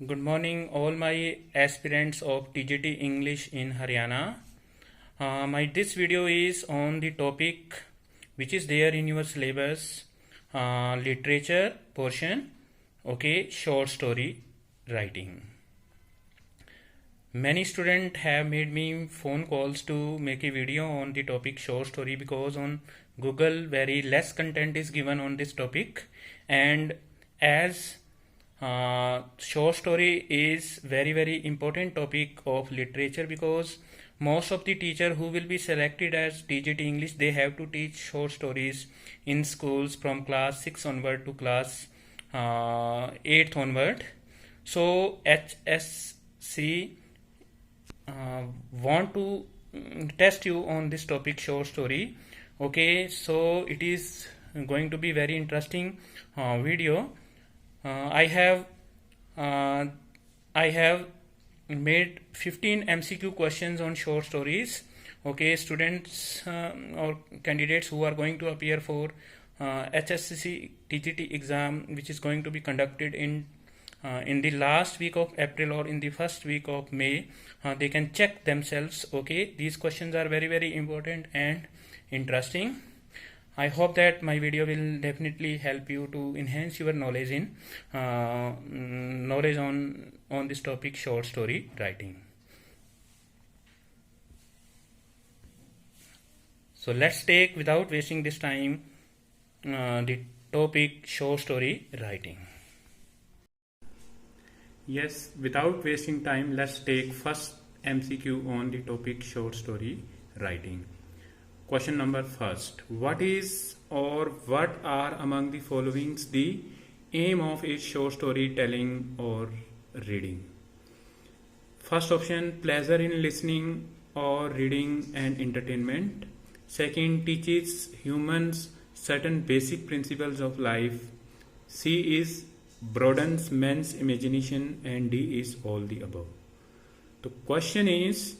Good morning, all my aspirants of TGT English in Haryana. My this video is on the topic which is there in your syllabus, literature portion. Okay, short story writing. Many students have made me phone calls to make a video on the topic short story because on Google very less content is given on this topic, and as short story is very important topic of literature because most of the teacher who will be selected as TGT English, they have to teach short stories in schools from class 6 onward to class 8th onward. So HSC want to test you on this topic short story. Okay, so it is going to be very interesting video. I have made 15 MCQ questions on short stories. Okay, students or candidates who are going to appear for HSCC TGT exam, which is going to be conducted in the last week of April or in the first week of May, they can check themselves. Okay, these questions are very important and interesting. I hope that my video will definitely help you to enhance your knowledge in knowledge on this topic short story writing. So let's take, without wasting this time, the topic short story writing. Yes, without wasting time, let's take first MCQ on the topic short story writing. Question number first. What is or what are among the following the aim of a short story telling or reading? First option, pleasure in listening or reading and entertainment. Second, teaches humans certain basic principles of life. C is broadens men's imagination, and D is all the above. The question is,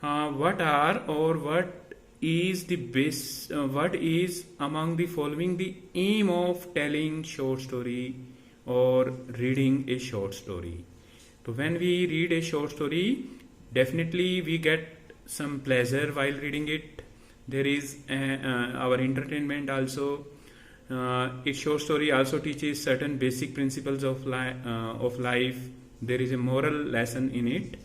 what are or what is the base, what is among the following the aim of telling short story or reading a short story? So when we read a short story, definitely we get some pleasure while reading it. There is our entertainment also. A short story also teaches certain basic principles of life. There is a moral lesson in it,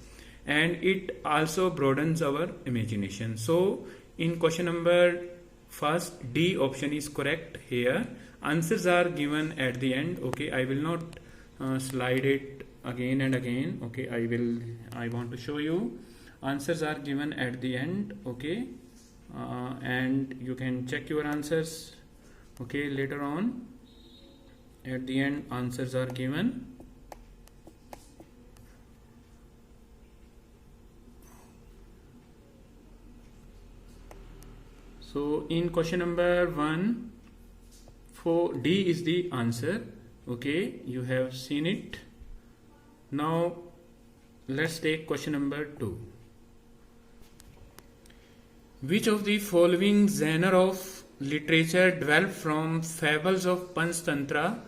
and it also broadens our imagination. So in question number first, D option is correct here. Answers are given at the end. Okay, I will not slide it again and again. Okay, I want to show you. Answers are given at the end. Okay, and you can check your answers. Okay, later on at the end answers are given. So in question number 1, for D is the answer. Okay, you have seen it. Now let's take question number 2. Which of the following genre of literature developed from fables of Panchtantra,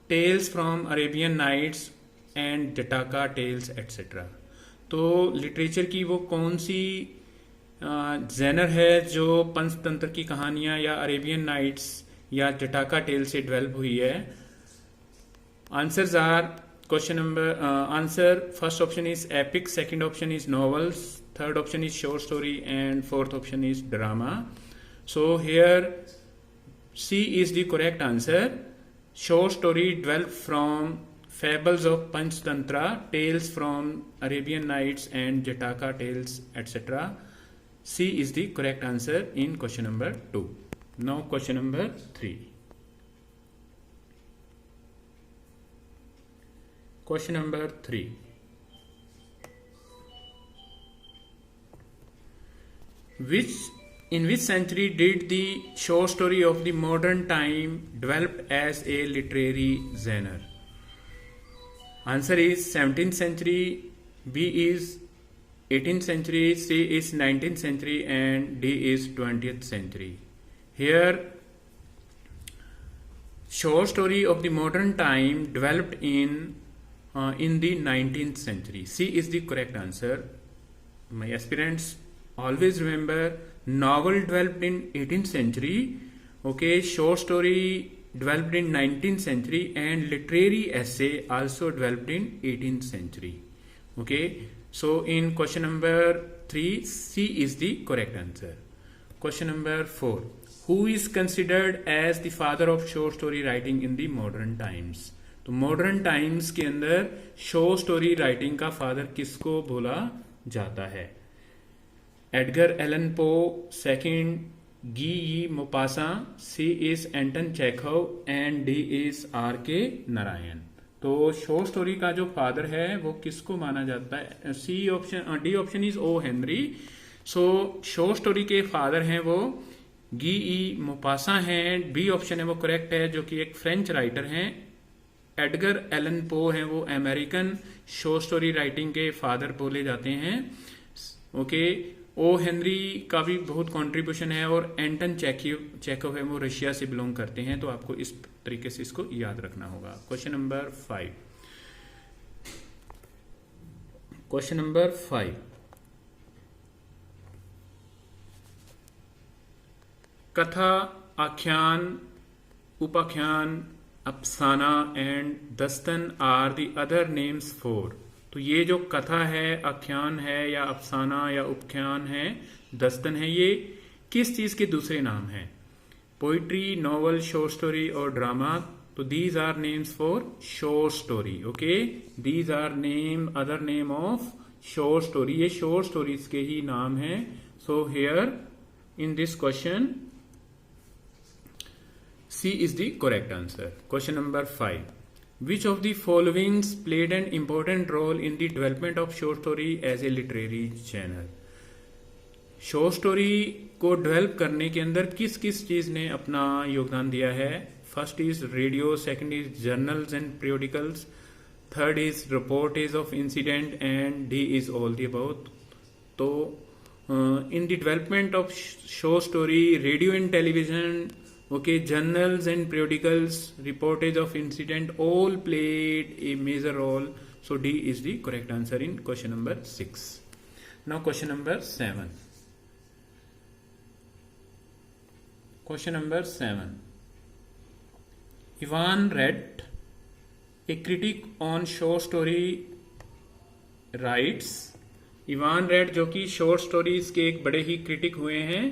tales from Arabian Nights and Jataka tales etc. तो literature की वो कौन सी Jenner है जो पंचतंत्र की कहानियां या Arabian nights या जटाका टेल से डेवलप हुई है? Answers are question number answer first option is epic, second option is novels, third option is short story, and fourth option is drama. So here C is the correct answer. Short story developed from fables of Panchtantra, tales from Arabian Nights and Jataka tales etc. C is the correct answer in question number 2. Now question number 3. Question number 3. In which century did the short story of the modern time develop as a literary genre? Answer is 17th century, B is 18th century, C is 19th century, and D is 20th century. Here, short story of the modern time developed in in the 19th century. C is the correct answer. My aspirants, always remember, novel developed in 18th century, okay, short story developed in 19th century, and literary essay also developed in 18th century. Okay, so in question number 3, C is the correct answer. Question number 4, who is considered as the father of short story writing in the modern times? तो modern times के अंदर short story writing का father किसको बोला जाता है? Edgar Allan Poe, second Guy E Maupassant, C is Anton Chekhov and D is R K Narayan. तो short story का जो फादर है वो किसको माना जाता है? C option, D option is O Henry. So short story के फादर हैं वो गी ई मोपासा हैं. बी ऑप्शन है वो करेक्ट है, जो कि एक फ्रेंच राइटर हैं. एडगर एलन पो हैं, वो अमेरिकन शॉर्ट स्टोरी राइटिंग के फादर बोले जाते हैं. ओके, ओ हेनरी का भी बहुत कंट्रीब्यूशन है, और एंटन चेखव है वो रशिया से बिलोंग करते हैं. तो आपको इस तरीके से इसको याद रखना होगा. Question number 5. क्वेश्चन नंबर 5, कथा, आख्यान, उपाख्यान, अफसाना एंड दस्तन are the other names for. तो ये जो कथा है, आख्यान है, या अफसाना या उपख्यान है, दस्तन है, ये किस चीज के दूसरे नाम हैं? पोइट्री, नॉवल, शॉर्ट स्टोरी और ड्रामा. तो these are names for short story. Okay, these are name, other name of short story. ये शॉर्ट स्टोरीज के ही नाम हैं. So here in this question C is the correct answer. Question number 5. Which of the following played an important role in the development of short story as a literary genre? Short story को develop करने के अंदर किस किस चीज ने अपना योगदान दिया है? First is radio, second is journals and periodicals, third is reportage of incident, and D is all the about. तो in the development of short story, radio and television, okay, journals and periodicals, reportage of incident, all played a major role. So D is the correct answer in question number 6. Now question number 7. Question number 7. Ivan Rett, a critic on short story, writes. Ivan red जो कि short stories के एक बड़े ही critic हुए हैं,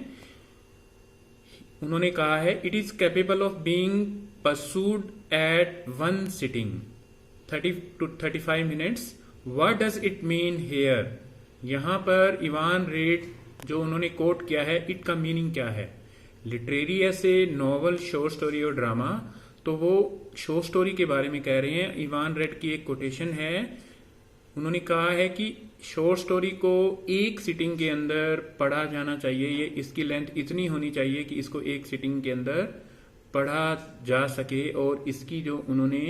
उन्होंने कहा है, it is capable of being perused at one sitting 30 to 35 minutes. What does it mean here? यहां पर इवान रेड जो उन्होंने कोट किया है, इट का मीनिंग क्या है? लिटरेरी ऐसे, नॉवल, शॉर्ट स्टोरी और ड्रामा. तो वो शॉर्ट स्टोरी के बारे में कह रहे हैं. इवान रेड की एक कोटेशन है, उन्होंने कहा है कि शॉर्ट स्टोरी को एक सिटिंग के अंदर पढ़ा जाना चाहिए. ये इसकी लेंथ इतनी होनी चाहिए कि इसको एक सिटिंग के अंदर पढ़ा जा सके. और इसकी जो उन्होंने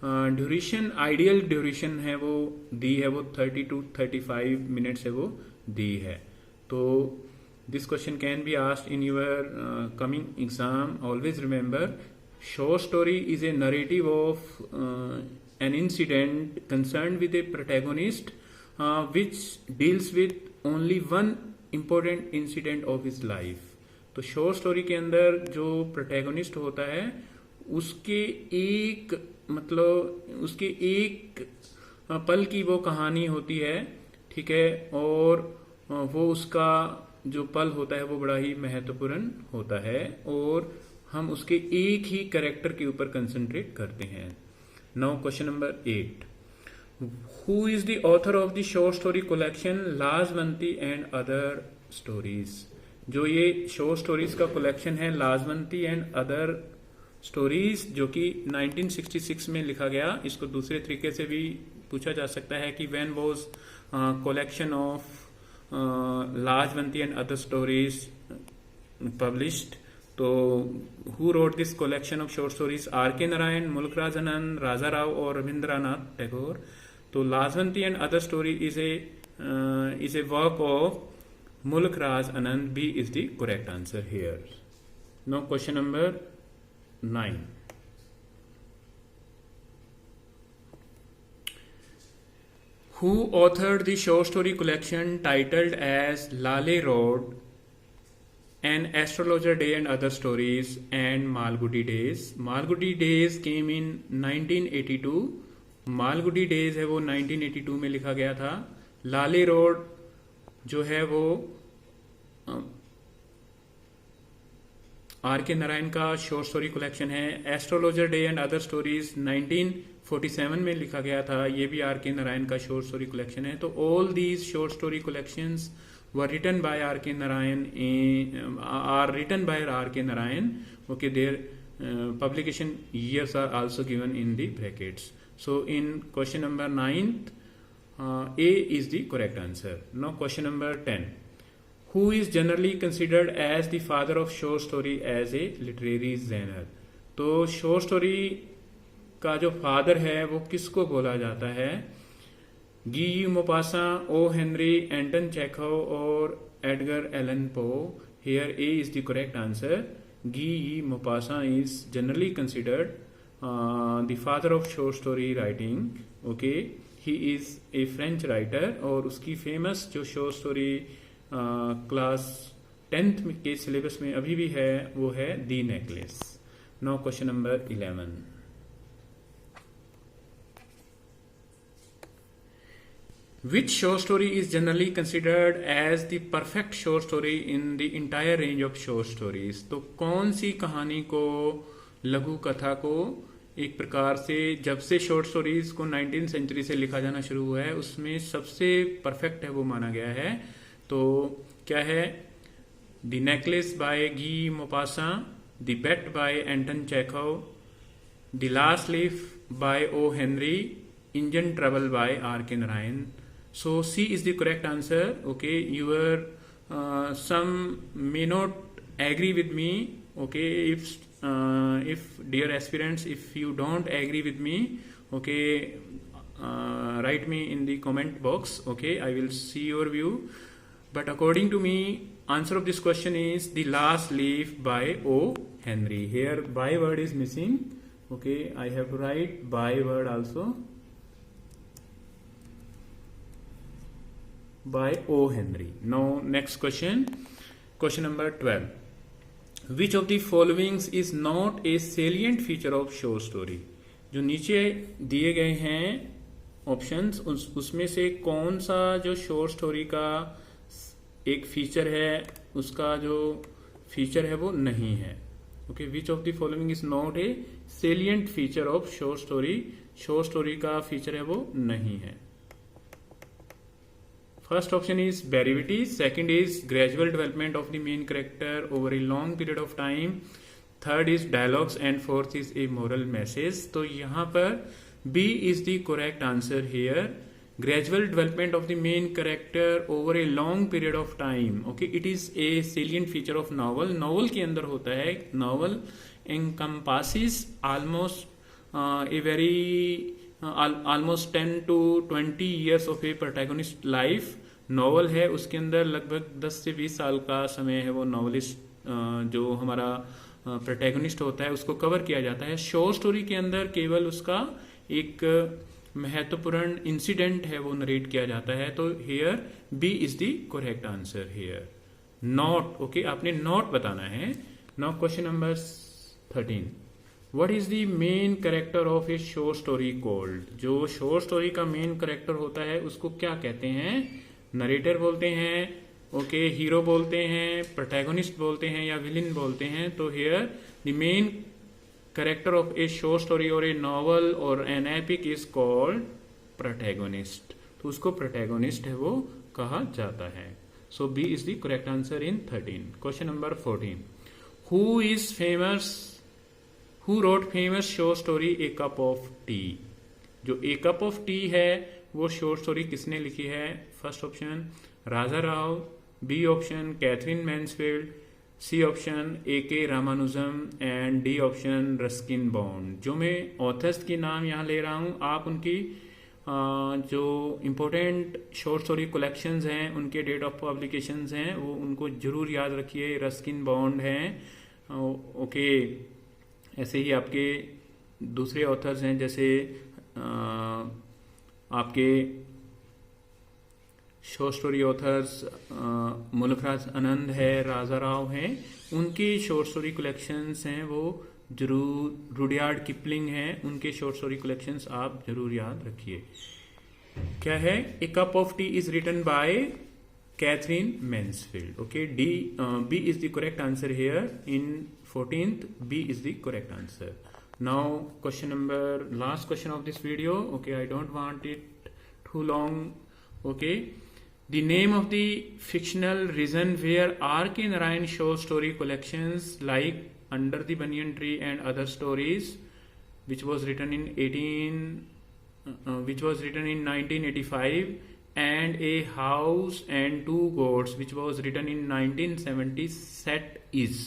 ड्यूरेशन, आइडियल ड्यूरेशन है वो दी है, वो 30 to 35 मिनट्स है वो दी है. तो this question can be asked in your coming exam. Always remember, short story is A narrative of an incident concerned with a protagonist which deals with only one important incident of his life. तो short story के अंदर जो protagonist होता है उसके एक उसके एक पल की वो कहानी होती है, ठीक है, और वो उसका जो पल होता है वो बड़ा ही महत्वपूर्ण होता है, और हम उसके एक ही कैरेक्टर के ऊपर कंसंट्रेट करते हैं. Now question number 8. Who is the author of the short story collection Lajwanti and other stories? जो ये शॉर्ट स्टोरीज का कलेक्शन है लाजवंती एंड अदर स्टोरीज, जो कि 1966 में लिखा गया. इसको दूसरे तरीके से भी पूछा जा सकता है कि when was collection of Lajwanti and other stories published. तो who wrote this collection of short stories? R K Narayan, मुल्क राज आनंद, राजा राव और रविंद्रनाथ टैगोर. तो Lajwanti and other story is a work of Mulk Raj Anand. B is the correct answer here. Now question number 9. Who authored the short story collection titled as Lale Road, An Astrologer Day and Other Stories, and Malgudi Days? Malgudi Days came in 1982. Malgudi Days है वो 1982 में लिखा गया था. लाले road जो है वो आर के नारायण का शॉर्ट स्टोरी कलेक्शन है. Astrologer day and other stories 1947 में लिखा गया था. ये भी आर के नारायण का शॉर्ट स्टोरी कलेक्शन है. तो all these short story collections were written by R K Narayan, are written by R K Narayan. Okay, their publication years are also given in the brackets. So in question number 9th, A is the correct answer. Now question number 10. Who is generally considered as the father of short story as a literary genre? तो short story का जो father है वो किसको बोला जाता है? गी मोपासा, ओ हेनरी, एंटन चेखव और एडगर एलन पो. Here A is the correct answer. Guy Maupassant is generally considered the father of short story writing. Okay, he is a French writer और उसकी famous जो short story क्लास 10th के syllabus में अभी भी है वो है the necklace. Now question number 11. Which short story is generally considered as the perfect short story in the entire range of short stories? तो कौन सी कहानी को, लघु कथा को एक प्रकार से जब से शॉर्ट स्टोरीज को 19th सेंचुरी से लिखा जाना शुरू हुआ है उसमें सबसे परफेक्ट है वो माना गया है. तो क्या है? The necklace by Guy Maupassant, the bet by Anton Chekhov, the last leaf by O Henry, engine trouble by R K Narayan. So C is the correct answer. Okay, your some may not agree with me. Okay, if dear aspirants, if you don't agree with me, okay, write me in the comment box. Okay, I will see your view. But according to me, answer of this question is the last leaf by O. Henry. Here by word is missing. Okay, I have to write by word also. By O. Henry. Now next question. Question number 12. Which of the following is not a salient feature of short story? जो नीचे दिए गए हैं options उसमें से कौन सा जो शॉर्ट स्टोरी का एक फीचर है उसका जो फीचर है वो नहीं है. Okay, which of the following is not a salient feature of short story. Short story का फीचर है वो नहीं है. First option is brevity, second is gradual development of the main character over a long period of time, third is dialogues and fourth is a moral message. तो यहाँ पर B is the correct answer here. Gradual development of the main character over a long period of time. Okay, it is a salient feature of novel. Novel के अंदर होता है. Novel encompasses almost 10 to 20 years of a protagonist life. Novel है उसके अंदर लगभग 10 से 20 साल का समय है वो नॉवलिस्ट जो हमारा प्रोटैगनिस्ट होता है उसको कवर किया जाता है. शॉर्ट स्टोरी के अंदर केवल उसका एक महत्वपूर्ण इंसिडेंट है वो नरेट किया जाता है. तो here B is the correct answer here. Not. Okay, आपने नॉट बताना है. Now question number 13. What is the main character of a short story called? जो short story का main character होता है उसको क्या कहते हैं? नरेटर बोलते हैं, ओके, हीरो बोलते हैं, प्रोटैगोनिस्ट बोलते हैं या विलन बोलते हैं. तो here the main character of a short story और ए नॉवल और an epic is called protagonist. तो उसको प्रोटैगोनिस्ट है वो कहा जाता है. So B is the correct answer in 13. Question number 14. Who wrote famous short story A Cup of Tea? जो A Cup of Tea है वो शॉर्ट स्टोरी किसने लिखी है? First option Raja Rao, B option Katherine Mansfield, C option A.K. Ramanujam and D option Ruskin Bond. जो मैं authors के नाम यहाँ ले रहा हूँ आप उनकी जो इम्पोर्टेंट शॉर्ट स्टोरी कलेक्शंस हैं उनके डेट ऑफ पब्लिकेशंस हैं वो उनको जरूर याद रखिए. रस्किन बॉन्ड हैं. ओके, ऐसे ही आपके दूसरे ऑथर्स हैं जैसे आपके शॉर्ट स्टोरी ऑथर्स मुल्कराज आनंद है, राजा राव हैं, उनके शॉर्ट स्टोरी कलेक्शंस हैं वो जरूर, रुडयार्ड किपलिंग हैं, उनके शॉर्ट स्टोरी कलेक्शंस आप जरूर याद रखिए। क्या है? A cup of tea is written by Katherine Mansfield. Okay, B is the correct answer here in 14th. B is the correct answer. Now question number, last question of this video. Okay, I don't want it too long. Okay, the name of the fictional region where R.K. Narayan short story collections like Under the Banyan Tree and Other Stories, which was written in 1985, and A House and Two Goats, which was written in 1970, set is.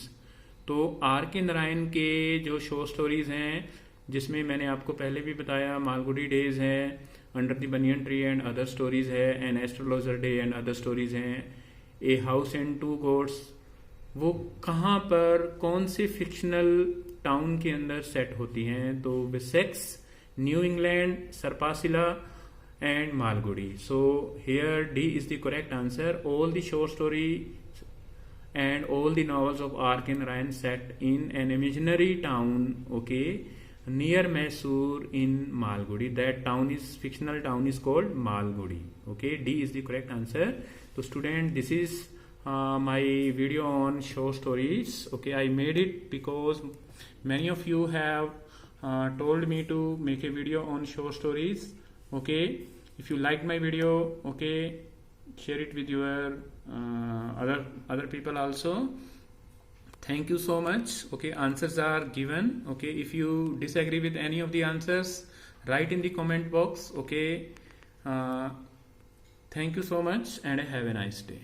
तो are K Narayan के जो short stories हैं, जिसमें मैंने आपको पहले भी बताया, मालगुडी डेज है, under the banyan tree and other stories है, an astrologer day and other stories हैं, a house and two goats, वो कहाँ पर, कौन से फिक्शनल टाउन के अंदर सेट होती हैं? तो विसेक्स, न्यू इंग्लैंड, सरपासिला and Malgudi. So here D is the correct answer. All the short story and all the novels of R.K. Narayan set in an imaginary town, okay, near Mysore in Malgudi. That town is, fictional town is called Malgudi. Okay, D is the correct answer. So student, this is my video on short stories. Okay, I made it because many of you have told me to make a video on short stories. Okay, if you like my video, okay, share it with your other people also. Thank you so much. Okay, answers are given. Okay, if you disagree with any of the answers, write in the comment box. Okay, thank you so much and have a nice day.